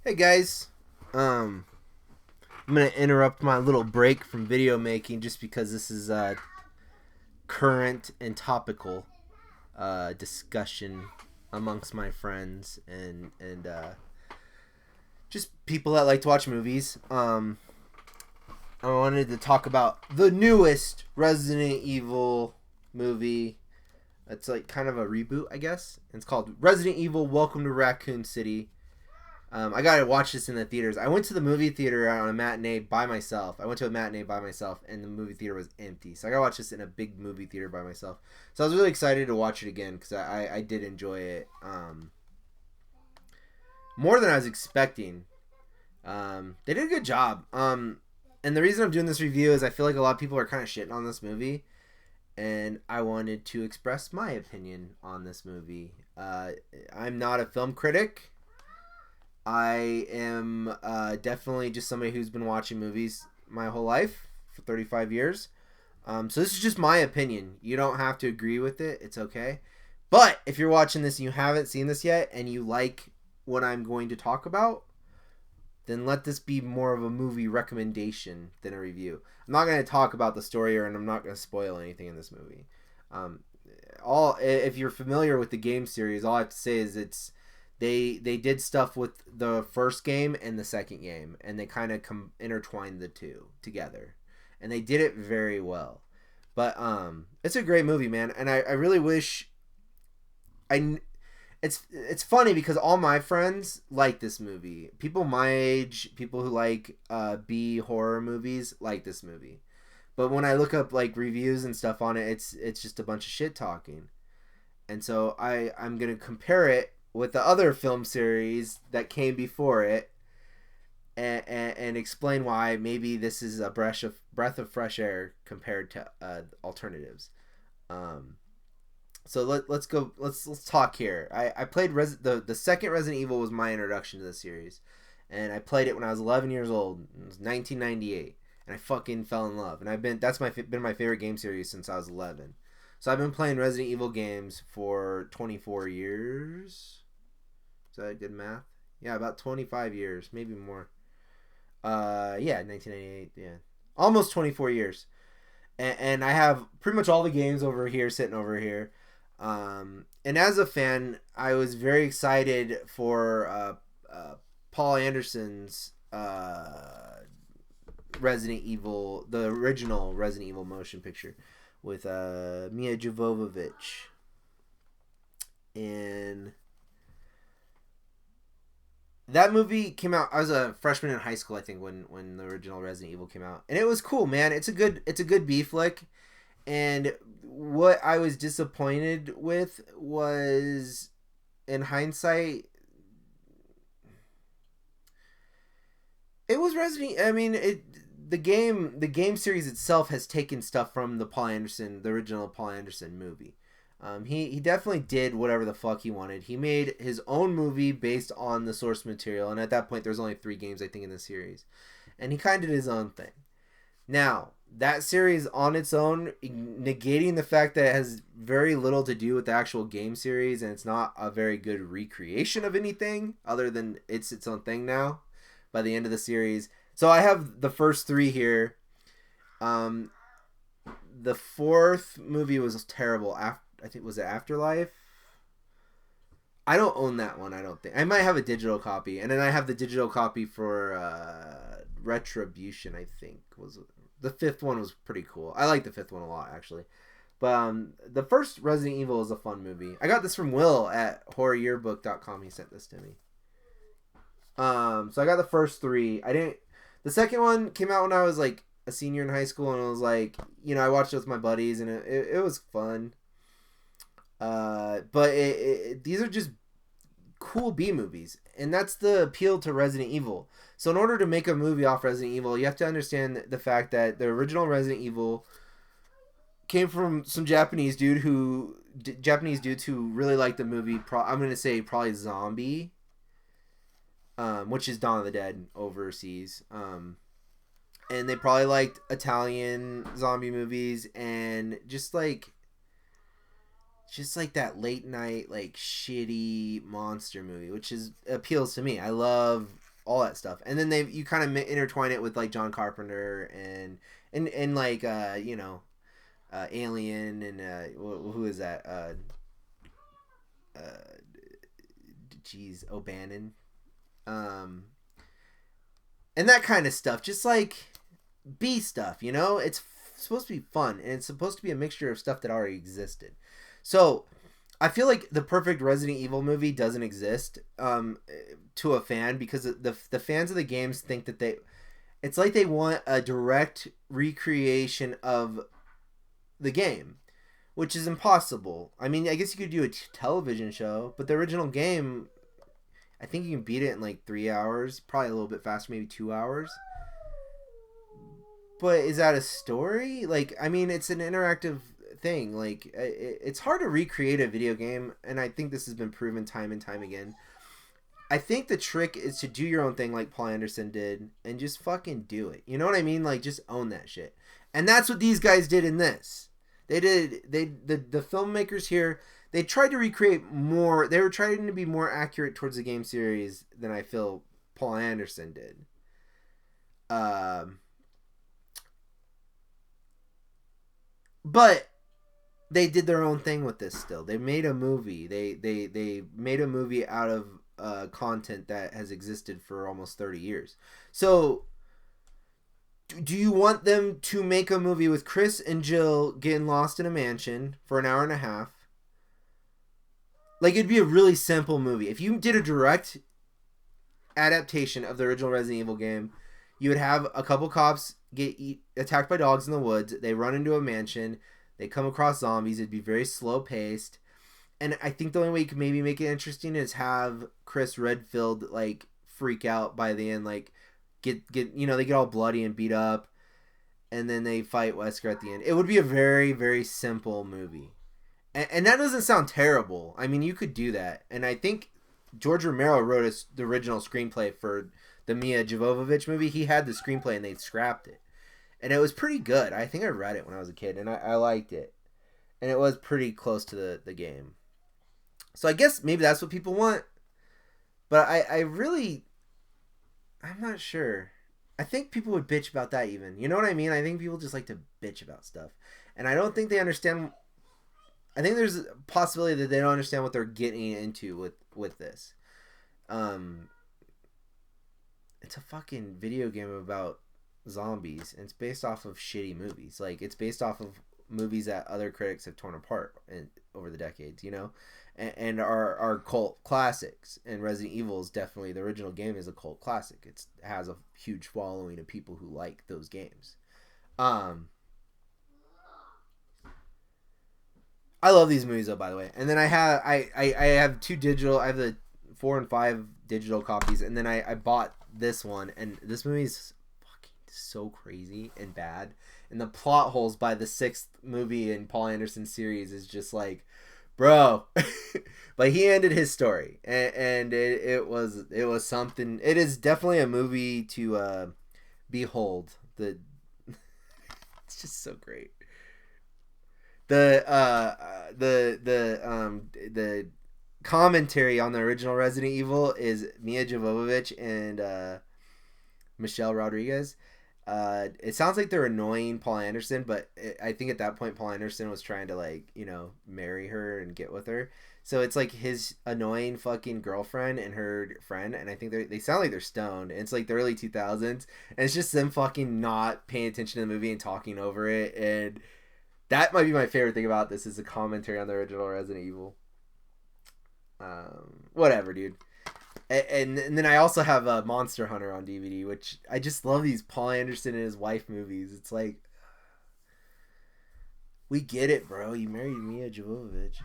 Hey guys, um, I'm gonna interrupt my little break from video making just because this is current and topical discussion amongst my friends and just people that like to watch movies. I wanted to talk about the newest Resident Evil movie. It's like kind of a reboot, I guess. It's called Resident Evil: Welcome to Raccoon City. I gotta watch this in the theaters. I went to the movie theater on a matinee by myself. I went to a matinee by myself, and the movie theater was empty. So I gotta watch this in a big movie theater by myself. So I was really excited to watch it again because I did enjoy it more than I was expecting. They did a good job. And the reason I'm doing this review is I feel like a lot of people are kind of shitting on this movie, and I wanted to express my opinion on this movie. I'm not a film critic. I am definitely just somebody who's been watching movies my whole life for 35 years. So this is just my opinion. You don't have to agree with it. It's okay. But if you're watching this and you haven't seen this yet and you like what I'm going to talk about, then let this be more of a movie recommendation than a review. I'm not going to talk about the story and I'm not going to spoil anything in this movie. Um, all if you're familiar with the game series, all I have to say is they did stuff with the first game and the second game, and they kind of intertwined the two together, and they did it very well. But it's a great movie, man, and I really wish I. It's funny because all my friends like this movie. People my age, people who like B horror movies, like this movie. But when I look up like reviews and stuff on it, it's just a bunch of shit talking. And so I'm gonna compare it with the other film series that came before it, and explain why maybe this is a breath of fresh air compared to alternatives. Um, so let's go. Let's talk here. I played the second Resident Evil was my introduction to the series, and I played it when I was 11 years old. It was 1998, and I fucking fell in love. And been my favorite game series since I was 11. So I've been playing Resident Evil games for 24 years. Is that good math? Yeah, about 25 years, maybe more. Yeah, 1998. Yeah, almost 24 years. And I have pretty much all the games over here, sitting over here. And as a fan, I was very excited for Paul Anderson's Resident Evil, the original Resident Evil motion picture with Mia Jovovich. And that movie came out. I was a freshman in high school, I think, when the original Resident Evil came out, and it was cool, man. It's a good B flick, and what I was disappointed with was, in hindsight, it was Resident. I mean, the game series itself has taken stuff from the original Paul Anderson movie. He definitely did whatever the fuck he wanted. He made his own movie based on the source material, and at that point, there's only 3 games I think in the series, and he kind of did his own thing. Now that series on its own, negating the fact that it has very little to do with the actual game series, and it's not a very good recreation of anything other than it's its own thing now. By the end of the series, so I have the first 3 here. Um, the fourth movie was terrible. I think was it Afterlife. I don't own that one. I don't think I might have a digital copy, and then I have the digital copy for Retribution. I think was the fifth one was pretty cool. I like the fifth one a lot actually. But the first Resident Evil is a fun movie. I got this from Will at horroryearbook.com. He sent this to me. So I got the first 3. I didn't. The second one came out when I was like a senior in high school, and it was like, I watched it with my buddies, and it was fun. But these are just cool B movies, and that's the appeal to Resident Evil. So in order to make a movie off Resident Evil, you have to understand the fact that the original Resident Evil came from some Japanese dudes who really liked the movie. I'm gonna say probably Zombie, which is Dawn of the Dead overseas. And they probably liked Italian zombie movies and just like that late night like shitty monster movie, which appeals to me. I love all that stuff. And then you kind of intertwine it with like John Carpenter and like Alien and who is that? O'Bannon, and that kind of stuff. Just like B stuff, It's supposed to be fun, and it's supposed to be a mixture of stuff that already existed. So I feel like the perfect Resident Evil movie doesn't exist to a fan, because the fans of the games think that it's like they want a direct recreation of the game, which is impossible. I mean, I guess you could do a television show, but the original game, I think you can beat it in like 3 hours, probably a little bit faster, maybe 2 hours. But is that a story? Like, I mean, it's an interactive thing. Like, it's hard to recreate a video game, and I think this has been proven time and time again. I think the trick is to do your own thing like Paul Anderson did, and just fucking do it. You know what I mean? Like, just own that shit. And that's what these guys did in this. The filmmakers here, they tried to recreate more. They were trying to be more accurate towards the game series than I feel Paul Anderson did. But they did their own thing with this still. They made a movie. They made a movie out of content that has existed for almost 30 years. So do you want them to make a movie with Chris and Jill getting lost in a mansion for an hour and a half? Like, it'd be a really simple movie. If you did a direct adaptation of the original Resident Evil game, you would have a couple cops get attacked by dogs in the woods. They run into a mansion. They come across zombies. It'd be very slow paced. And I think the only way you could maybe make it interesting is have Chris Redfield like freak out by the end, like get they get all bloody and beat up, and then they fight Wesker at the end. It would be a very, very simple movie. And that doesn't sound terrible. I mean, you could do that. And I think George Romero wrote the original screenplay for the Mia Jovovich movie. He had the screenplay and they scrapped it. And it was pretty good. I think I read it when I was a kid, and I liked it. And it was pretty close to the game. So I guess maybe that's what people want. But I'm not sure. I think people would bitch about that even. You know what I mean? I think people just like to bitch about stuff. And I don't think they understand. I think there's a possibility that they don't understand what they're getting into with this. It's a fucking video game about zombies, and it's based off of shitty movies. Like, it's based off of movies that other critics have torn apart over the decades, and are cult classics. And Resident Evil is definitely, the original game is a cult classic. It has a huge following of people who like those games. I love these movies though, by the way. And then I have two digital. I have the 4 and 5 digital copies, and then I bought this one. And this movie is fucking so crazy and bad. And the plot holes by the 6th movie in Paul Anderson's series is just like, bro. But he ended his story, and it was something. It is definitely a movie to behold. It's just so great. The commentary on the original Resident Evil is Mia Jovovich and Michelle Rodriguez. It sounds like they're annoying Paul Anderson, but I think at that point Paul Anderson was trying to marry her and get with her. So it's like his annoying fucking girlfriend and her friend, and I think they sound like they're stoned. And it's like the early 2000s, and it's just them fucking not paying attention to the movie and talking over it. And that might be my favorite thing about this, is the commentary on the original Resident Evil. Whatever, dude. And then I also have Monster Hunter on DVD, which I just love these Paul Anderson and his wife movies. It's like, we get it, bro. You married Mia Jovovich.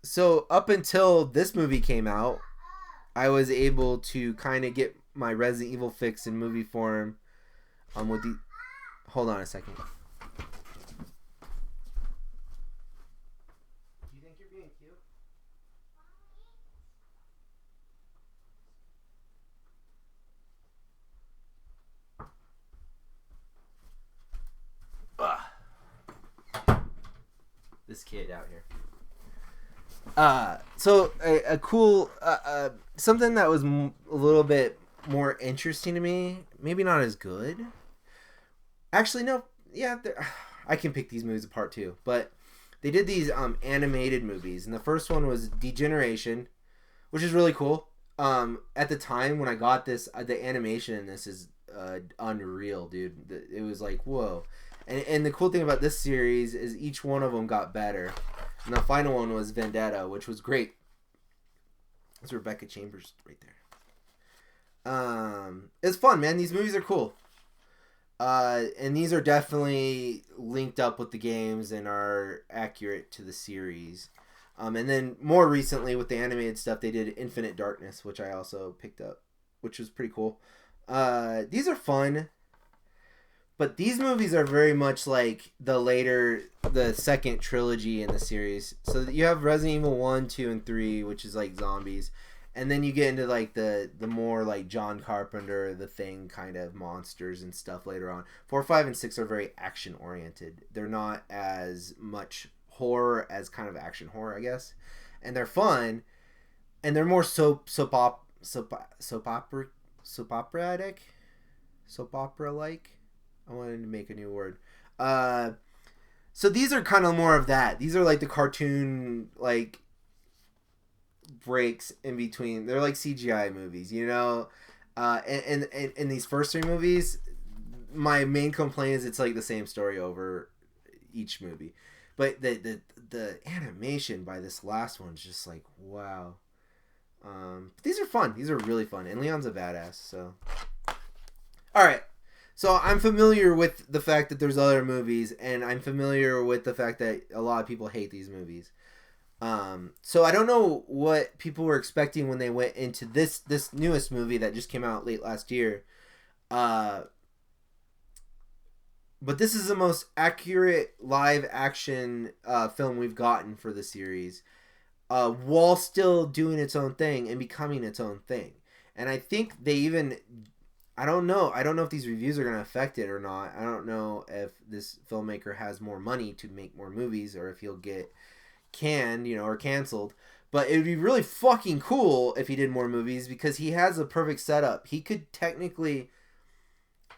So up until this movie came out, I was able to kind of get my Resident Evil fix in movie form. With the, hold on a second. Do you think you're being cute? This kid out here. So a cool something that was a little bit more interesting to me, maybe not as good. Actually, no, yeah, I can pick these movies apart too. But they did these animated movies, and the first one was Degeneration, which is really cool. At the time when I got this, the animation in this is unreal, dude. It was like whoa, and the cool thing about this series is each one of them got better. And the final one was Vendetta, which was great. That's Rebecca Chambers right there. It's fun, man. These movies are cool. And these are definitely linked up with the games and are accurate to the series. And then more recently with the animated stuff, they did Infinite Darkness, which I also picked up, which was pretty cool. These are fun. But these movies are very much like the second trilogy in the series. So you have Resident Evil 1, 2, and 3, which is like zombies. And then you get into like the more like John Carpenter, The Thing kind of monsters and stuff later on. 4, 5, and 6 are very action oriented. They're not as much horror as kind of action horror, I guess. And they're fun. And they're more soap opera like. I wanted to make a new word. So these are kind of more of that. These are like the cartoon like breaks in between. They're like CGI movies, you know. And in these first 3 movies, my main complaint is it's like the same story over each movie. But the animation by this last one is just like wow. These are fun. These are really fun. And Leon's a badass. So all right. So I'm familiar with the fact that there's other movies, and I'm familiar with the fact that a lot of people hate these movies. So I don't know what people were expecting when they went into this newest movie that just came out late last year. But this is the most accurate live action film we've gotten for the series, while still doing its own thing and becoming its own thing. And I think they even... I don't know if these reviews are going to affect it or not. I don't know if this filmmaker has more money to make more movies or if he'll get canned, or canceled. But it would be really fucking cool if he did more movies because he has a perfect setup. He could technically...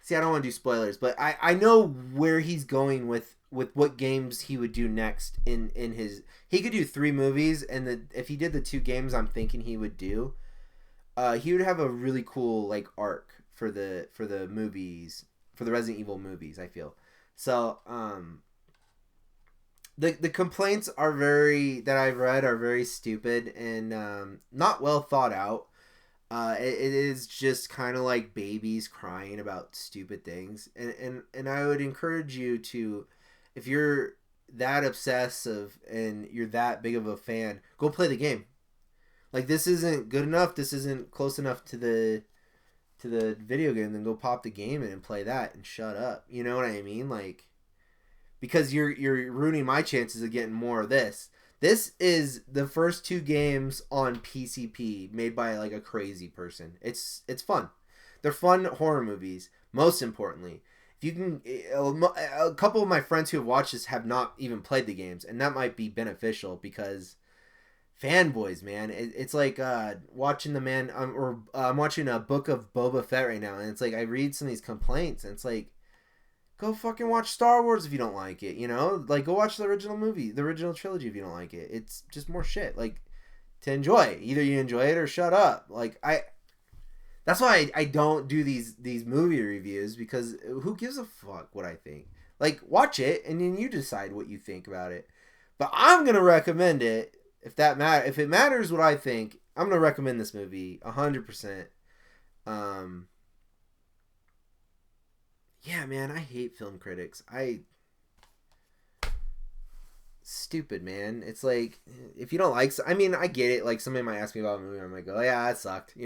See, I don't want to do spoilers, but I know where he's going with what games he would do next in his... He could do 3 movies, and if he did the 2 games I'm thinking he would do, he would have a really cool like arc for the movies, for the Resident Evil movies, I feel. So, the complaints that I've read are very stupid and not well thought out. It is just kind of like babies crying about stupid things. And I would encourage you to, if you're that obsessive and you're that big of a fan, go play the game. Like, this isn't good enough, this isn't close enough to the video game, then go pop the game in and play that and shut up. You know what I mean? Like, because you're ruining my chances of getting more of this. This is the first 2 games on PCP made by like a crazy person. It's fun. They're fun horror movies. Most importantly, if you can, a couple of my friends who have watched this have not even played the games, and that might be beneficial because fanboys, man. It's like watching I'm watching a Book of Boba Fett right now, and it's like I read some of these complaints, and it's like, go fucking watch Star Wars if you don't like it, Like, go watch the original movie, the original trilogy if you don't like it. It's just more shit, like, to enjoy. Either you enjoy it or shut up. Like, that's why I don't do these movie reviews, because who gives a fuck what I think? Like, watch it, and then you decide what you think about it. But I'm gonna recommend it. If it matters what I think, I'm gonna recommend this movie 100%. Yeah, man, I hate film critics. Stupid, man. It's like, if you don't like, I mean, I get it. Like, somebody might ask me about a movie, and I'm like, oh yeah, that sucked,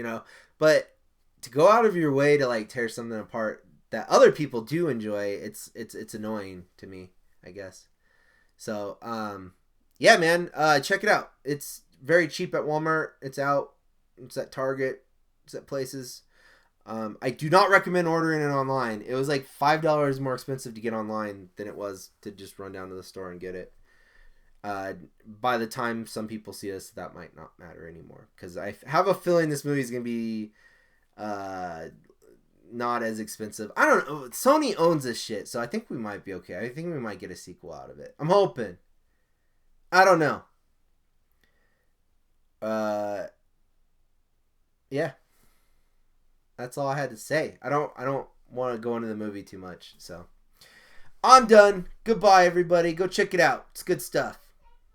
But to go out of your way to like tear something apart that other people do enjoy, it's annoying to me, I guess. So, yeah, man, check it out. It's very cheap at Walmart. It's out. It's at Target. It's at places. I do not recommend ordering it online. It was like $5 more expensive to get online than it was to just run down to the store and get it. By the time some people see this, that might not matter anymore. Because I have a feeling this movie is going to be not as expensive. I don't know. Sony owns this shit, so I think we might be okay. I think we might get a sequel out of it. I'm hoping. I don't know. Yeah. That's all I had to say. I don't want to go into the movie too much, so I'm done. Goodbye, everybody. Go check it out. It's good stuff.